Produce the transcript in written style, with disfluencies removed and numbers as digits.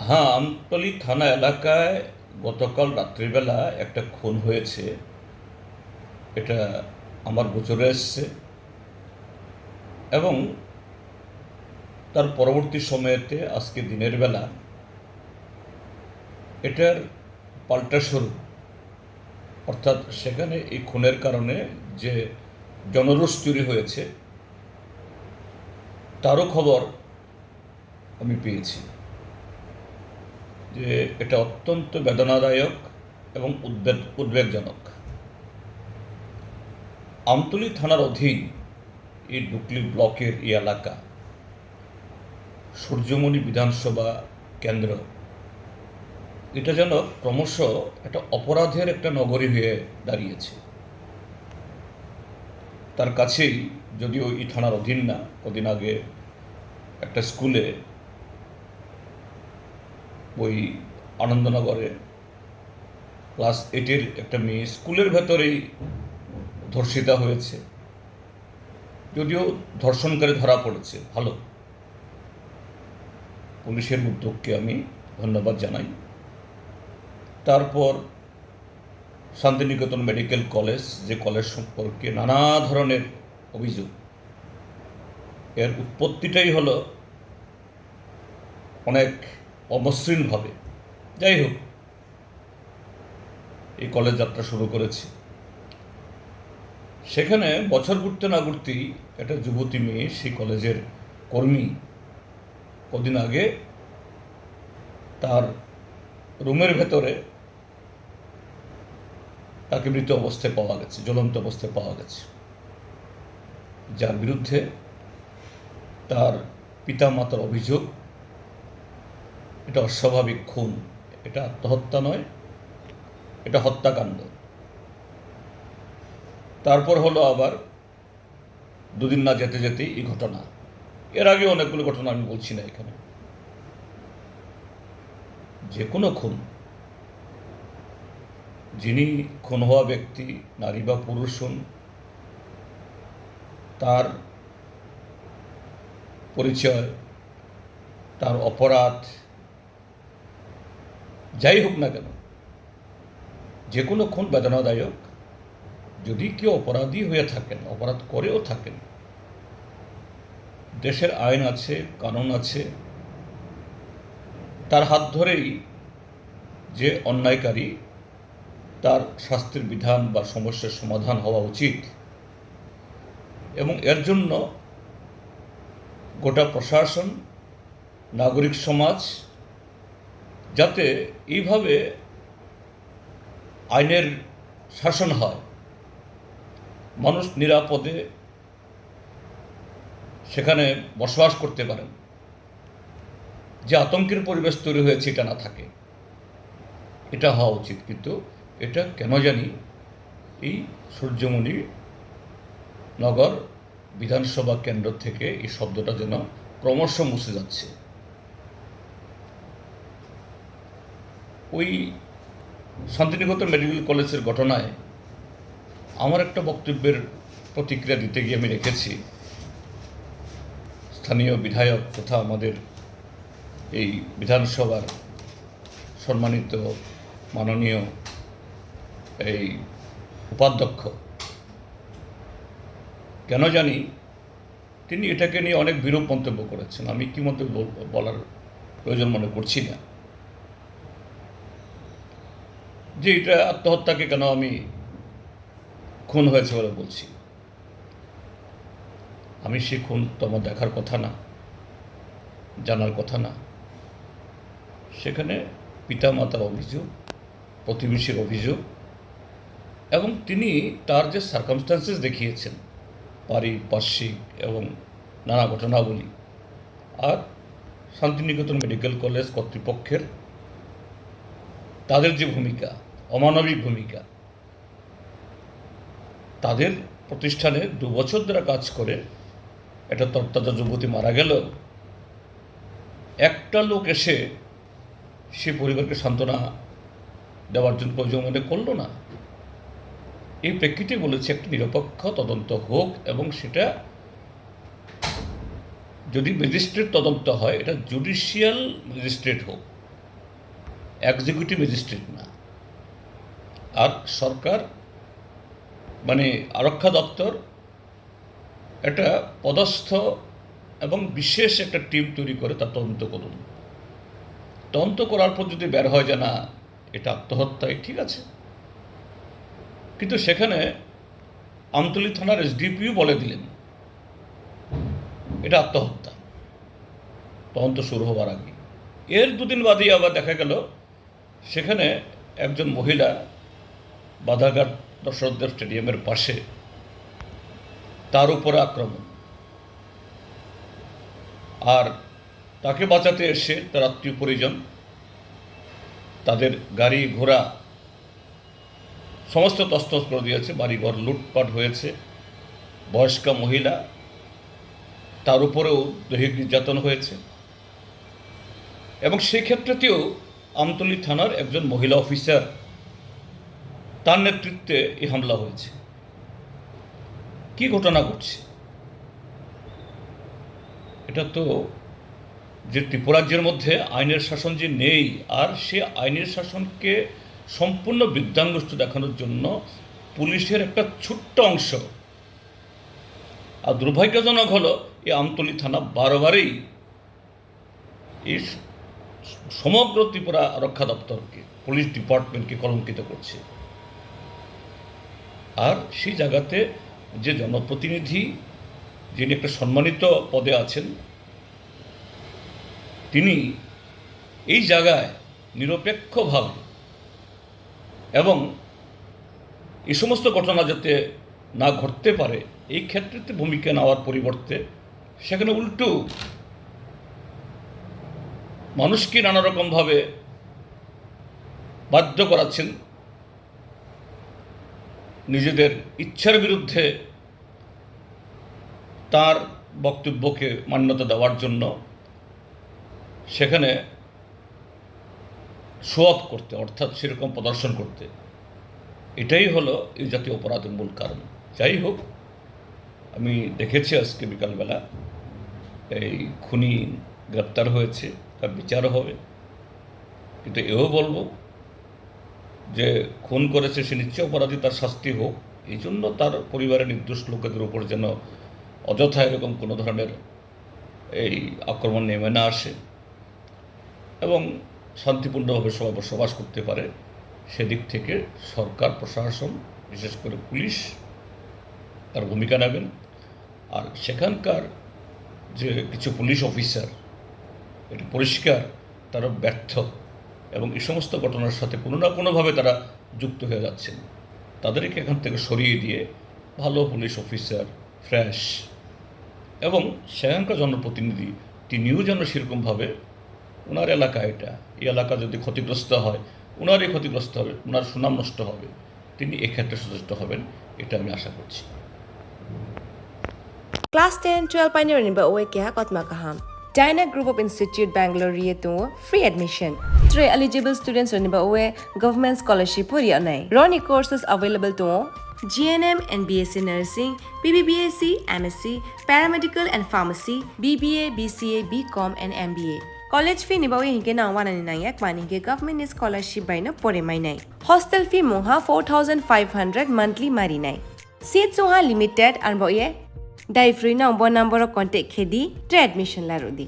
হ্যাঁ, আমতলী থানা এলাকায় গতকাল রাত্রিবেলা একটা খুন হয়েছে। এটা আমার গোচরে এসছে এবং তার পরবর্তী সময়েতে আজকে দিনের বেলা এটার পাল্টা স্বরূপ, অর্থাৎ সেখানে এই খুনের কারণে যে জনরোষ তৈরি হয়েছে তারও খবর আমি পেয়েছি যে এটা অত্যন্ত বেদনাদায়ক এবং উদ্বেগজনক। আমতলী থানার অধীন এই ডুকলি ব্লকের এই এলাকা সূর্যমণি বিধানসভা কেন্দ্র, এটা যেন ক্রমশ একটা অপরাধের একটা নগরী হয়ে দাঁড়িয়েছে। তার কাছেই, যদিও এই থানার অধীন না, কদিন আগে একটা স্কুলে, ওই আনন্দনগরে ক্লাস 8-এর একটা মেয়ে স্কুলের ভেতরেই ধর্ষিতা হয়েছে। যদিও ধর্ষণকারী ধরা পড়েছে, ভালো, পুলিশের উদ্যোগকে আমি ধন্যবাদ জানাই। তারপর শান্তিনিকেতন মেডিকেল কলেজ, যে কলেজ সম্পর্কে নানা ধরনের অভিযোগ, এর উৎপত্তিটাই হলো অনেক অমসৃণভাবে। যাই হোক, এই কলেজ যাত্রা শুরু করেছি। সেখানে বছর ঘুরতে না ঘুরতেই একটা যুবতী মেয়ে, সেই কলেজের কর্মী, কদিন আগে তার রুমের ভেতরে তাকে মৃত অবস্থায় পাওয়া গেছে, জ্বলন্ত অবস্থায় পাওয়া গেছে, যার বিরুদ্ধে তার পিতামাতার অভিযোগ এটা অস্বাভাবিক খুন, এটা আত্মহত্যা নয়, এটা হত্যাকাণ্ড। তারপর হলো আবার দুদিন না যেতে যেতেই এই ঘটনা। এর আগে অনেকগুলো ঘটনা, আমি বলছি না এখানে। যে কোনো খুন, যিনি খুন হওয়া ব্যক্তি, নারী বা পুরুষ হন, তার পরিচয়, তার অপরাধ যাই হোক না কেন, যে কোনো খুন বেদনাদায়ক। যদি কেউ অপরাধী হয়ে থাকেন, অপরাধ করেও থাকেন, দেশের আইন আছে, কানুন আছে, তার হাত ধরেই যে অন্যায়কারী, তার শাস্তির বিধান বা সমস্যার সমাধান হওয়া উচিত। এবং এর জন্য গোটা প্রশাসন, নাগরিক সমাজ যাতে এইভাবে আইনের শাসন হয়, মানুষ নিরাপদে সেখানে বসবাস করতে পারেন, যে আতঙ্কের পরিবেশ তৈরি হয়েছে এটা না থাকে, এটা হওয়া উচিত। কিন্তু এটা কেন জানি এই সূর্যমণি নগর বিধানসভা কেন্দ্র থেকে এই শব্দটা যেন ক্রমশ মুছে যাচ্ছে। ওই শান্তিনিকেতন মেডিকেল কলেজের ঘটনায় আমার একটা বক্তব্যের প্রতিক্রিয়া দিতে গিয়ে আমি রেখেছি, স্থানীয় বিধায়ক তথা আমাদের এই বিধানসভার সম্মানিত মাননীয় এই উপাধ্যক্ষ, কেন জানি তিনি এটাকে নিয়ে অনেক বিরূপ মন্তব্য করেছেন। আমি কি মন্তব্য বলার প্রয়োজন মনে করছি না, যে এটা আত্মহত্যাকে কেন আমি খুন হয়েছে বলে বলছি। আমি সে খুন তো আমার দেখার কথা না, জানার কথা না। সেখানে পিতামাতার অভিযোগ, প্রতিবেশীর অভিযোগ, এবং তিনি তার যে সার্কামস্টান্সেস দেখিয়েছেন, পারিপার্শ্বিক এবং নানা ঘটনাবলী, আর শান্তিনিকেতন মেডিকেল কলেজ কর্তৃপক্ষের তাদের যে ভূমিকা, অমানবিক ভূমিকা, তাদের প্রতিষ্ঠানে 2 বছর ধরে কাজ করে একটা তরতাজা যুবতী মারা গেল, একটা লোক এসে সে পরিবারকে সান্ত্বনা দেওয়ার জন্য প্রয়োজন মনে করল না। এই প্রেক্ষিতে বলেছে একটি নিরপেক্ষ তদন্ত হোক, এবং সেটা যদি ম্যাজিস্ট্রেট তদন্ত হয়, এটা জুডিশিয়াল ম্যাজিস্ট্রেট হোক। এক্সিকিউটিভ ম্যাজিস্ট্রেট না। আর সরকার মানে আরক্ষা দপ্তর একটা পদস্থ এবং বিশেষ একটা টিম তৈরি করে তার তদন্ত করুন। তদন্ত করার পর যদি বের হয় যে না এটা আত্মহত্যাই, ঠিক আছে, কিন্তু সেখানে আমতলী থানার এসডিপিও বলে দিলেন এটা আত্মহত্যা তদন্ত শুরু হওয়ার আগে। এর দুদিন বাদেই আবার দেখা গেল সেখানে একজন মহিলা বাধাঘাট দশরথদেব স্টেডিয়ামের পাশে, তার উপরে আক্রমণ, আর তাকে বাঁচাতে এসে তার আত্মীয় পরিজন তাদের গাড়ি ঘোড়া সমস্ত তছনছ করে দিয়েছে, বাড়িঘর লুটপাট হয়েছে, বয়স্কা মহিলা, তার উপরেও দৈহিক নির্যাতন হয়েছে। এবং সেই ক্ষেত্রেতেও আমতলী থানার একজন মহিলা অফিসার, তার নেতৃত্বে এই হামলা হয়েছে। কি ঘটনা ঘটছে? এটা তো যে ত্রিপুরাজ্যের মধ্যে আইনের শাসন যে নেই, আর সে আইনের শাসনকে সম্পূর্ণ বৃদ্ধাঙ্গুষ্ঠ দেখানোর জন্য পুলিশের একটা ছোট্ট অংশ। আর দুর্ভাগ্যজনক হলো এই আমতলী থানা বারবারই এই সমগ্র ত্রিপুরা আরক্ষা দপ্তরকে, পুলিশ ডিপার্টমেন্টকে কলঙ্কিত করছে। আর সেই জায়গাতে যে জনপ্রতিনিধি, যিনি একটা সম্মানিত পদে আছেন, তিনি এই জায়গায় নিরপেক্ষভাবে এবং এই সমস্ত ঘটনা যাতে না ঘটতে পারে এই ক্ষেত্রে ভূমিকা নেওয়ার পরিবর্তে সেখানে উল্টো মানুষকে নানা রকমভাবে বাধ্য করাচ্ছেন নিজেদের ইচ্ছার বিরুদ্ধে তার বক্তব্যকে মান্যতা দেওয়ার জন্য, সেখানে শো অফ করতে, অর্থাৎ সেরকম প্রদর্শন করতে। এটাই হলো এই জাতীয় অপরাধের মূল কারণ। যাই হোক, আমি দেখেছি আজকে বিকালবেলা এই খুনি গ্রেপ্তার হয়েছে, তার বিচারও হবে। কিন্তু এও বলবো যে খুন করেছে সে নিশ্চয় অপরাধী, তার শাস্তি হোক। এই জন্য তার পরিবারের নির্দোষ লোকেদের উপর যেন অযথা এরকম কোনো ধরনের এই আক্রমণ নেমে না আসে এবং শান্তিপূর্ণভাবে সবাই বসবাস করতে পারে, সেদিক থেকে সরকার প্রশাসন, বিশেষ করে পুলিশ তার ভূমিকা নেবেন। আর সেখানকার যে কিছু পুলিশ অফিসার, এটা পরিষ্কার তারা ব্যর্থ এবং এই সমস্ত ঘটনার সাথে কোনো না কোনোভাবে তারা যুক্ত হয়ে যাচ্ছেন। তাদেরকে এখান থেকে সরিয়ে দিয়ে ভালো পুলিশ অফিসার, ফ্রেশ, এবং সেখানকার জনপ্রতিনিধি তিনিও যেন সেরকমভাবে ওনার এলাকা, এটা এই এলাকা যদি ক্ষতিগ্রস্ত হয়, ওনারই ক্ষতিগ্রস্ত হবে, ওনার সুনাম নষ্ট হবে, তিনি এক্ষেত্রে সচেষ্ট হবেন, এটা আমি আশা করছি। Class 10-12 pioneer ni ba oe kya kotma kaham. Dyna Group of Institute Bangalore ye to free admission. 3 eligible students ni ba oe government scholarship puri anai. Roni courses available to GNM and BSc Nursing, PBBSc, MSc, Paramedical and Pharmacy, BBA, BCA, BCom and MBA. College fee ni ba oe hinke na 199 ek mani ke government scholarship by na pore mai nai. Hostel fee moha 4500 monthly mari nai. Seats soha limited and ba oe Dai free number contact khedi admission la rodi.